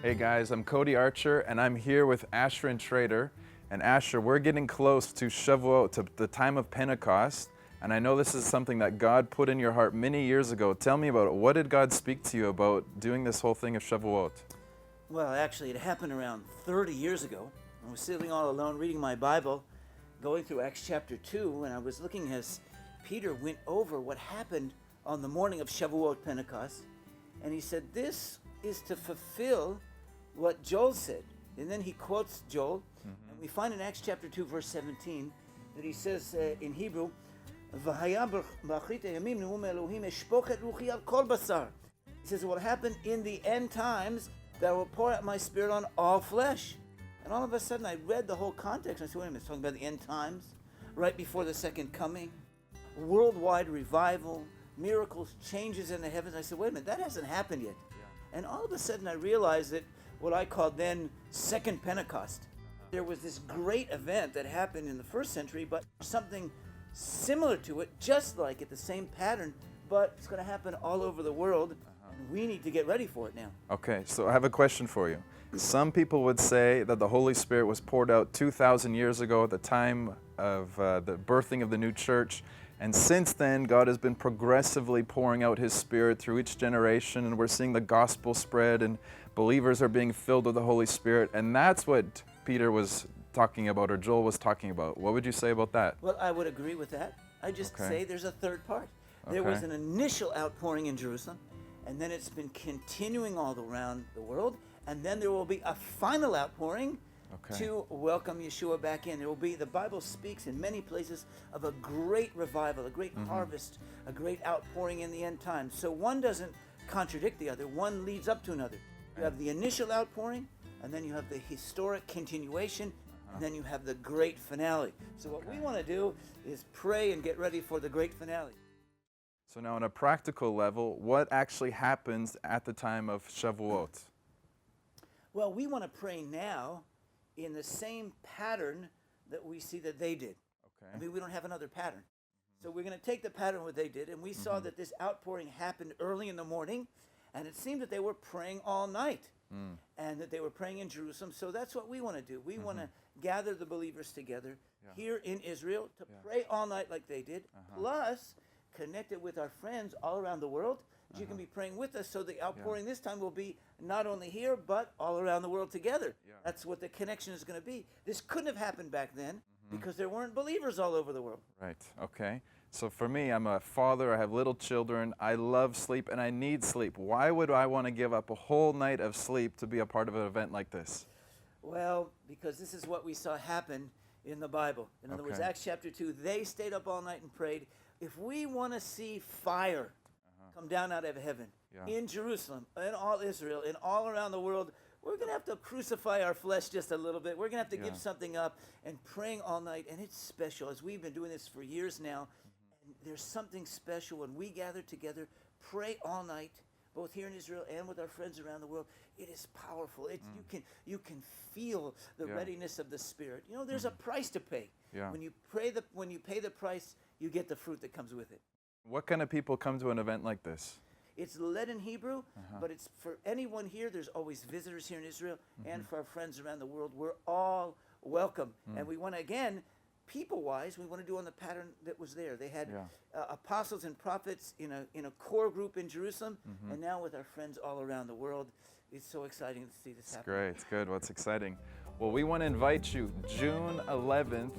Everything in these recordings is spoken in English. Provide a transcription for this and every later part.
Hey guys, I'm Cody Archer and I'm here with Asher and Trader. And Asher, we're getting close to Shavuot, to the time of Pentecost. And I know this is something that God put in your heart many years ago. Tell me about it. What did God speak to you about doing this whole thing of Shavuot? Well, actually, it happened around 30 years ago. I was sitting all alone reading my Bible, going through Acts chapter 2, and I was looking as Peter went over what happened on the morning of Shavuot Pentecost. And he said, this is to fulfill what Joel said. And then he quotes Joel. And we find in Acts chapter 2, verse 17, that he says in Hebrew, "V'haya b'achrit hayamim ne'um Elohim eshpok et ruchi al kol basar." He says, what will happen in the end times, that I will pour out my spirit on all flesh. And all of a sudden, I read the whole context. And I said, wait a minute, it's talking about the end times, right before the second coming, worldwide revival, miracles, changes in the heavens. I said, wait a minute, that hasn't happened yet. And all of a sudden, I realized that what I called then Second Pentecost. There was this great event that happened in the first century, but something similar to it, just like it, the same pattern, but it's going to happen all over the world. And we need to get ready for it now. Okay, so I have a question for you. Some people would say that the Holy Spirit was poured out 2,000 years ago at the time of the birthing of the new church. And since then, God has been progressively pouring out His Spirit through each generation, and we're seeing the gospel spread, and believers are being filled with the Holy Spirit. And that's what Peter was talking about, or Joel was talking about. What would you say about that? Well, I would agree with that. I just say there's a third part. There was an initial outpouring in Jerusalem, and then it's been continuing all around the world, and then there will be a final outpouring to welcome Yeshua back in. There will be, the Bible speaks in many places of a great revival, a great harvest, a great outpouring in the end times. So one doesn't contradict the other. One leads up to another. You have the initial outpouring, and then you have the historic continuation, and then you have the great finale. So what we want to do is pray and get ready for the great finale. So now on a practical level, what actually happens at the time of Shavuot? Well, we want to pray now in the same pattern that we see that they did. I mean, we don't have another pattern. So we're going to take the pattern what they did, and we saw that this outpouring happened early in the morning, and it seemed that they were praying all night, and that they were praying in Jerusalem. So that's what we want to do. We want to gather the believers together here in Israel to pray all night like they did, plus connect it with our friends all around the world. You can be praying with us, so the outpouring this time will be not only here, but all around the world together. That's what the connection is going to be. This couldn't have happened back then because there weren't believers all over the world. Right, okay. So for me, I'm a father, I have little children, I love sleep, and I need sleep. Why would I want to give up a whole night of sleep to be a part of an event like this? Well, because this is what we saw happen in the Bible. In other words, Acts chapter 2, they stayed up all night and prayed. If we want to see fire come down out of heaven in Jerusalem, in all Israel, and all around the world, we're going to have to crucify our flesh just a little bit. We're going to have to give something up, and praying all night. And it's special, as we've been doing this for years now. And there's something special when we gather together, pray all night, both here in Israel and with our friends around the world. It is powerful. You can feel the readiness of the Spirit. You know, there's a price to pay. When you pay the price, you get the fruit that comes with it. What kind of people come to an event like this? It's led in Hebrew, but it's for anyone here. There's always visitors here in Israel, and for our friends around the world. We're all welcome. And we want to, again, people-wise, we want to do on the pattern that was there. They had apostles and prophets in a core group in Jerusalem, and now with our friends all around the world. It's so exciting to see this happen. Great, it's good. What's exciting? Well, we want to invite you June 11th,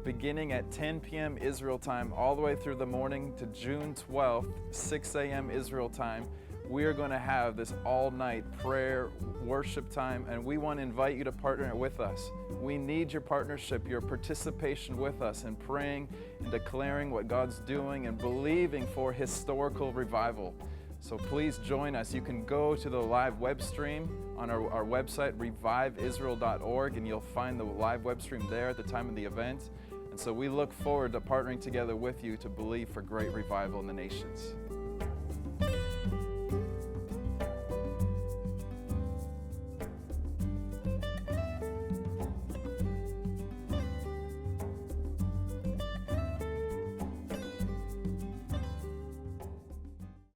beginning at 10 p.m. Israel time, all the way through the morning to June 12th, 6 a.m. Israel time. We are going to have this all-night prayer, worship time, and we want to invite you to partner with us. We need your partnership, your participation with us in praying and declaring what God's doing and believing for historical revival. So please join us. You can go to the live web stream on our website, reviveisrael.org, and you'll find the live web stream there at the time of the event. And so we look forward to partnering together with you to believe for great revival in the nations.